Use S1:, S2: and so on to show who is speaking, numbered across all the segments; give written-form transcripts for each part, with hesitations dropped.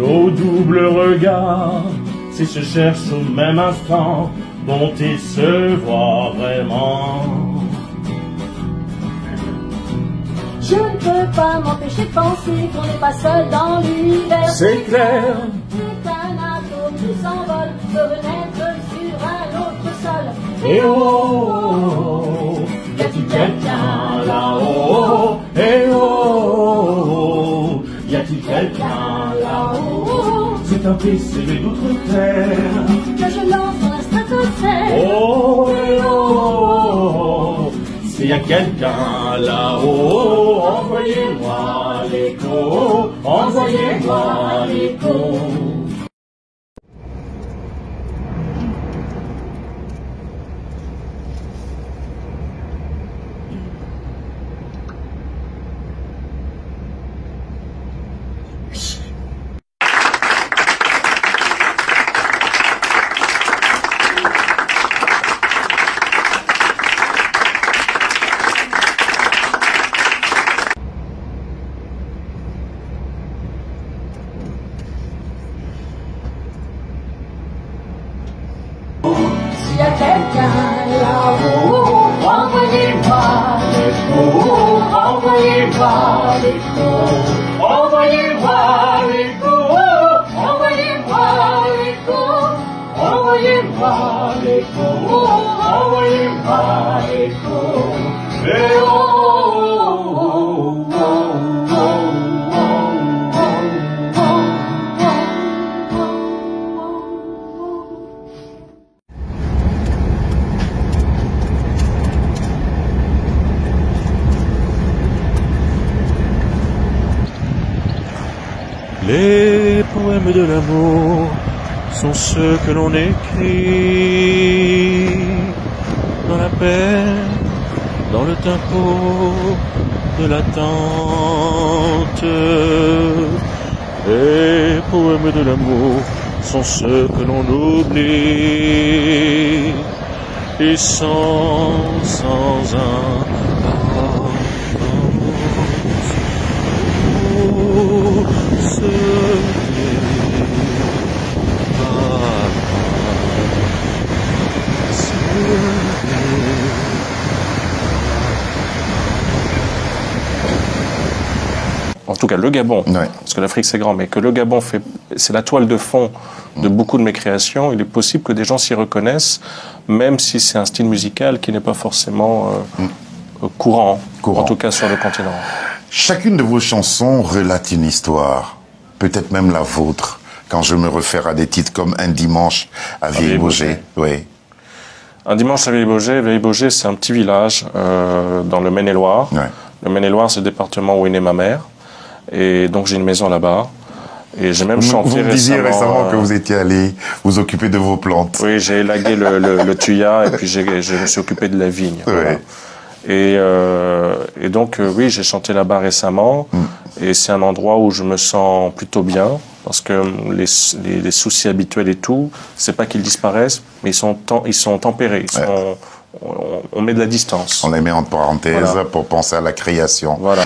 S1: nos doubles regards, s'ils se cherchent au même instant, dont ils se voient vraiment.
S2: Je ne peux pas m'empêcher de penser qu'on n'est pas seul dans l'univers.
S1: C'est clair.
S2: C'est un atome qui s'envole, peut renaître sur un autre sol.
S1: Et oh, y a-t-il quelqu'un là-haut? Et oh, y a-t-il quelqu'un là-haut? C'est un PCB d'outre-terre
S2: Que je lance dans la stratosphère.
S1: Oh, et oh, s'il y a quelqu'un là-haut, envoyez-moi l'écho, envoyez-moi l'écho.
S2: S'il y a quelqu'un là-haut, envoyez-moi l'écho,
S1: envoyez-moi l'écho, envoyez-moi l'écho, envoyez-moi l'écho, envoyez-moi l'écho, envoyez-moi l'écho. Et oh, les poèmes de l'amour sont ceux que l'on écrit dans la peine, dans le tempo de l'attente. Les poèmes de l'amour sont ceux que l'on oublie et sans un en tout cas le Gabon,
S3: ouais.
S1: Parce que l'Afrique c'est grand, mais que le Gabon c'est la toile de fond de beaucoup de mes créations, il est possible que des gens s'y reconnaissent, même si c'est un style musical qui n'est pas forcément courant, en tout cas sur le continent.
S3: Chacune de vos chansons relate une histoire, peut-être même la vôtre, quand je me réfère à des titres comme Un dimanche à Vieille-Baugé. Oui.
S1: Un dimanche à Vieille-Baugé, c'est un petit village dans le Maine-et-Loire. Ouais. Le Maine-et-Loire, c'est le département où est née ma mère. Et donc j'ai une maison là-bas. Et j'ai même chanté récemment... Vous me disiez récemment
S3: que vous étiez allé vous occuper de vos plantes.
S1: Oui, j'ai élagué le thuya et puis je me suis occupé de la vigne.
S3: Ouais.
S1: Voilà. Et donc, oui, j'ai chanté là-bas récemment. Et c'est un endroit où je me sens plutôt bien. Parce que les soucis habituels et tout, c'est pas qu'ils disparaissent, mais ils sont tempérés. On met de la distance.
S3: On les met entre parenthèses, voilà, pour penser à la création.
S1: Voilà.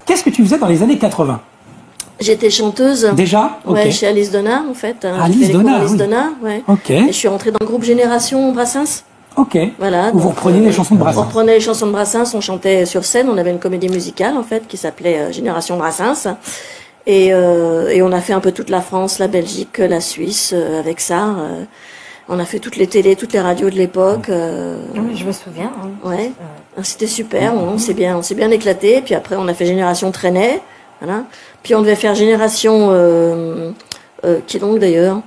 S4: Qu'est-ce que tu faisais dans les années 80?
S2: J'étais chanteuse.
S4: Déjà?
S2: Ouais, chez Alice Donat, en fait.
S4: Alice Donat, oui.
S2: Donat, ouais.
S4: Ok.
S2: Et je suis rentrée dans le groupe Génération Brassens.
S4: Ok.
S2: Voilà.
S4: Où vous repreniez les chansons de Brassens.
S2: On reprenait les chansons de Brassens, on chantait sur scène, on avait une comédie musicale, en fait, qui s'appelait Génération Brassens. Et on a fait un peu toute la France, la Belgique, la Suisse, avec ça. On a fait toutes les télés, toutes les radios de l'époque.
S5: Oui, je me souviens. Hein.
S2: Ouais. C'était super, on s'est bien éclaté. Puis après, on a fait Génération Traînée, Voilà. Puis on devait faire Génération, qui donc d'ailleurs,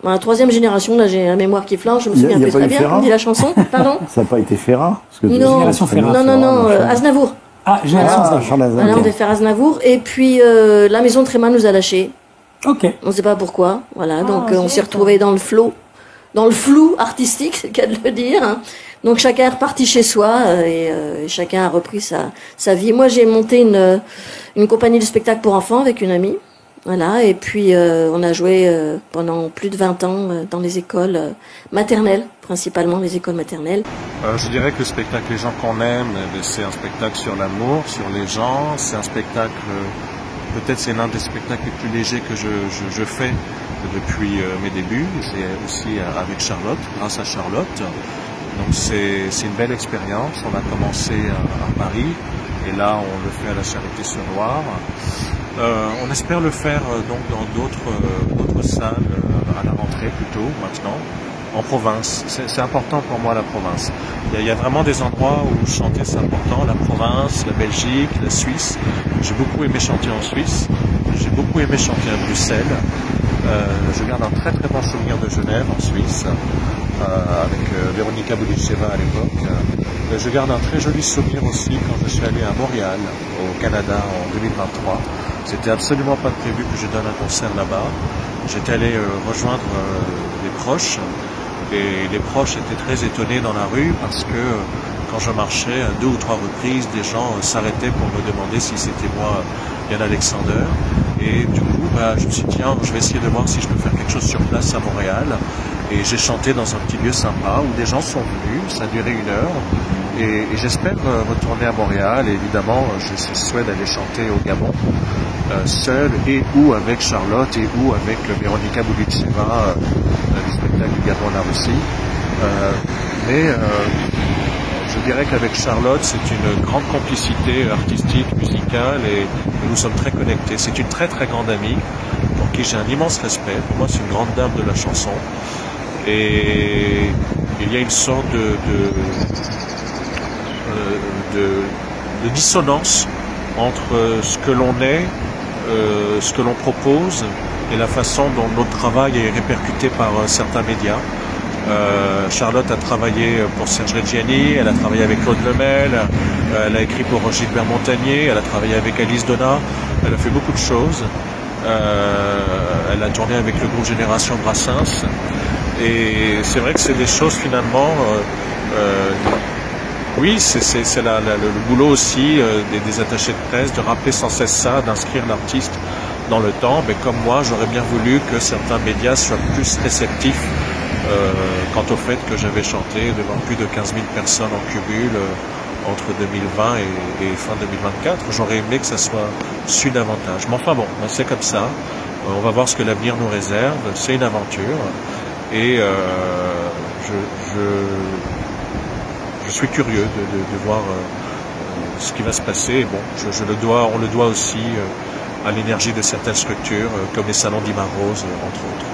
S2: la troisième génération, là j'ai la mémoire qui flanche, je me souviens plus très bien, on dit la chanson, pardon.
S3: Ça n'a pas été Ferrat
S2: Non,
S4: Génération Ferrat.
S2: non, Aznavour.
S4: Ah, Génération
S2: Voilà, on devait faire Aznavour, et puis la maison de Tréma nous a lâchés.
S4: Ok.
S2: On ne sait pas pourquoi, voilà, donc on s'est retrouvés dans le flou artistique, c'est le cas de le dire. Hein. Donc chacun est reparti chez soi et chacun a repris sa vie. Moi j'ai monté une compagnie de spectacle pour enfants avec une amie, voilà, et puis on a joué pendant plus de 20 ans dans les écoles maternelles, principalement les écoles maternelles.
S1: Je dirais que le spectacle Les gens qu'on aime, c'est un spectacle sur l'amour, sur les gens, c'est un spectacle, peut-être c'est l'un des spectacles les plus légers que je fais depuis mes débuts, c'est aussi avec Charlotte, grâce à Charlotte. Donc c'est une belle expérience. On a commencé à Paris et là on le fait à la Charité-sur-Loire. On espère le faire donc dans d'autres salles à la rentrée plutôt maintenant, en province. C'est important pour moi la province. Il y a vraiment des endroits où chanter c'est important. La province, la Belgique, la Suisse. J'ai beaucoup aimé chanter en Suisse. J'ai beaucoup aimé chanter à Bruxelles. Je garde un très très bon souvenir de Genève en Suisse. Avec Véronica Boudiceva à l'époque. Je garde un très joli souvenir aussi quand je suis allé à Montréal, au Canada, en 2023. C'était absolument pas prévu que je donne un concert là-bas. J'étais allé rejoindre des proches, et les proches étaient très étonnés dans la rue parce que quand je marchais à 2 ou 3 reprises, des gens s'arrêtaient pour me demander si c'était moi, Yann Alexander. Et du coup, je me suis dit, tiens, je vais essayer de voir si je peux faire quelque chose sur place à Montréal. Et j'ai chanté dans un petit lieu sympa où des gens sont venus, ça a duré 1 heure. Et j'espère retourner à Montréal. Et évidemment, je suis souhaité d'aller chanter au Gabon, seul et ou avec Charlotte et ou avec Véronica Boudiceva, du spectacle du Gabon la Russie. Mais je dirais qu'avec Charlotte, c'est une grande complicité artistique, musicale et nous sommes très connectés. C'est une très très grande amie pour qui j'ai un immense respect. Pour moi, c'est une grande dame de la chanson. Et il y a une sorte de dissonance entre ce que l'on est, ce que l'on propose et la façon dont notre travail est répercuté par certains médias. Charlotte a travaillé pour Serge Reggiani, elle a travaillé avec Claude Lemel, elle a écrit pour Gilbert Montagnier, elle a travaillé avec Alice Donat, elle a fait beaucoup de choses. Elle a tourné avec le groupe Génération Brassens. Et c'est vrai que c'est des choses finalement... oui, c'est le boulot aussi des attachés de presse, de rappeler sans cesse ça, d'inscrire l'artiste dans le temps. Mais comme moi, j'aurais bien voulu que certains médias soient plus réceptifs quant au fait que j'avais chanté devant plus de 15 000 personnes en cumul entre 2020 et fin 2024. J'aurais aimé que ça soit su davantage. Mais enfin bon, c'est comme ça. On va voir ce que l'avenir nous réserve. C'est une aventure. Et je suis curieux de voir ce qui va se passer. Bon, on le doit aussi à l'énergie de certaines structures, comme les salons d'Imar Rose, entre autres.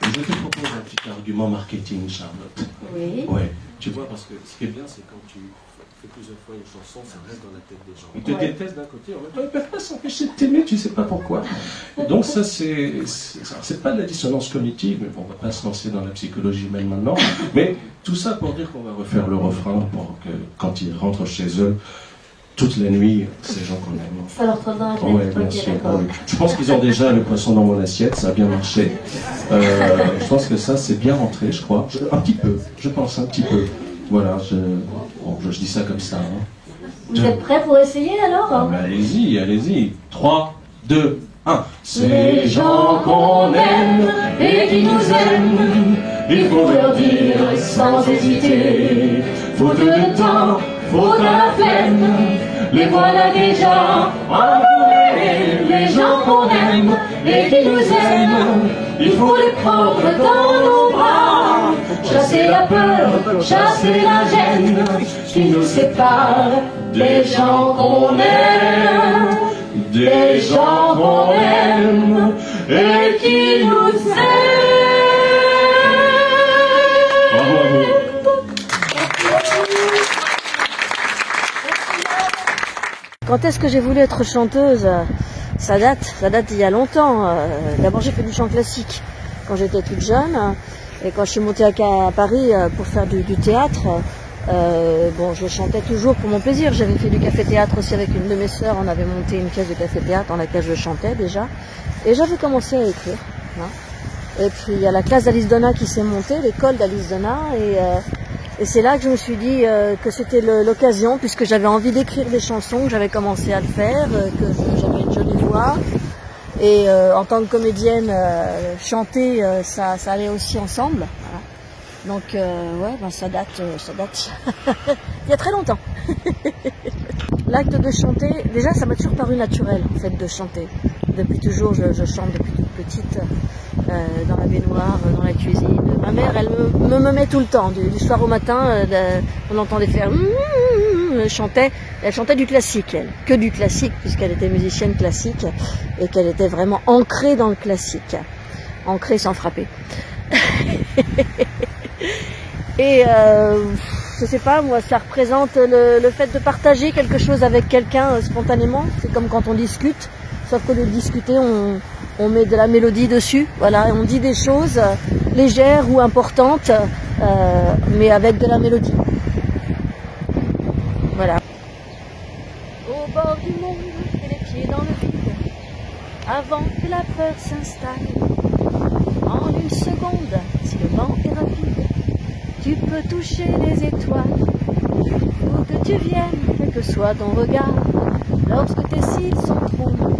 S6: Je te propose un petit argument marketing, Charlotte.
S2: Oui.
S6: Ouais. Tu vois, parce que ce qui est bien, c'est quand tu fais plusieurs fois une chanson, ça reste dans la tête des gens. Ils te détestent d'un côté, en même temps, ils ne peuvent pas s'empêcher de t'aimer, tu ne sais pas pourquoi. Donc ça, c'est pas de la dissonance cognitive, mais bon, on ne va pas se lancer dans la psychologie même maintenant. Mais tout ça pour dire qu'on va refaire le refrain pour que, quand ils rentrent chez eux, toute la nuit, ces gens qu'on aime.
S2: Ça leur trouve dans la tête.
S6: Oui, bien sûr. Oui. Je pense qu'ils ont déjà le poisson dans mon assiette, ça a bien marché. Je pense que ça, c'est bien rentré, je crois. Un petit peu, je pense, un petit peu. Voilà, je dis ça comme ça. Hein.
S2: Vous êtes prêts pour essayer alors
S6: Allez-y, allez-y. 3, 2, 1. Ces gens qu'on aime et qui nous aiment, il faut leur dire sans hésiter. Faute de temps, faute à la flemme, les voilà déjà envoûtés. Les gens qu'on aime et qui nous aiment, il faut les prendre dans nos bras. Chasser la peur, chasser la gêne qui nous sépare des gens qu'on aime, des gens qu'on aime et qui nous aiment.
S2: quand est-ce que j'ai voulu être chanteuse? Ça date d'il y a longtemps. D'abord j'ai fait du chant classique quand j'étais toute jeune. Et quand je suis montée à Paris pour faire du théâtre, bon, je chantais toujours pour mon plaisir. J'avais fait du café-théâtre aussi avec une de mes sœurs. On avait monté une pièce de café-théâtre dans laquelle je chantais déjà. Et j'avais commencé à écrire. Hein. Et puis il y a la classe d'Alice Donna qui s'est montée, l'école d'Alice Donna. Et c'est là que je me suis dit que c'était l'occasion, puisque j'avais envie d'écrire des chansons, que j'avais commencé à le faire, que j'avais une jolie voix. Et en tant que comédienne, chanter, ça allait aussi ensemble. Voilà. Donc ouais, ben ça date il y a très longtemps. L'acte de chanter, déjà ça m'a toujours paru naturel en fait de chanter. Depuis toujours, je chante depuis toute petite, dans la baignoire, dans la cuisine. Ma mère, elle me met tout le temps, du soir au matin, on entendait faire elle chantait du classique, elle, que du classique, puisqu'elle était musicienne classique et qu'elle était vraiment ancrée dans le classique, ancrée sans frapper. Et je sais pas, moi, ça représente le fait de partager quelque chose avec quelqu'un spontanément. C'est comme quand on discute, sauf qu'au lieu de discuter, on met de la mélodie dessus, voilà, et on dit des choses légères ou importantes, mais avec de la mélodie. Voilà. Au bord du monde et les pieds dans le vide, avant que la peur s'installe, en une seconde, si le vent est rapide, tu peux toucher les étoiles. Où que tu viennes, quel que soit ton regard, lorsque tes cils sont troubles,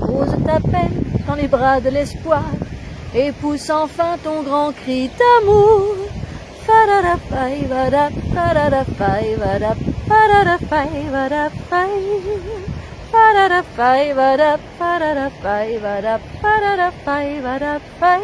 S2: pose ta peine dans les bras de l'espoir et pousse enfin ton grand cri d'amour. Fa-da-da-fai, va-da, fa-da-da-fai, va-da, fa-da-da-fai, va-da, fai. Fa-da-da-fai, va-da, fa-da-da-fai, va-da, fa-da-da-fai, va-da, fai.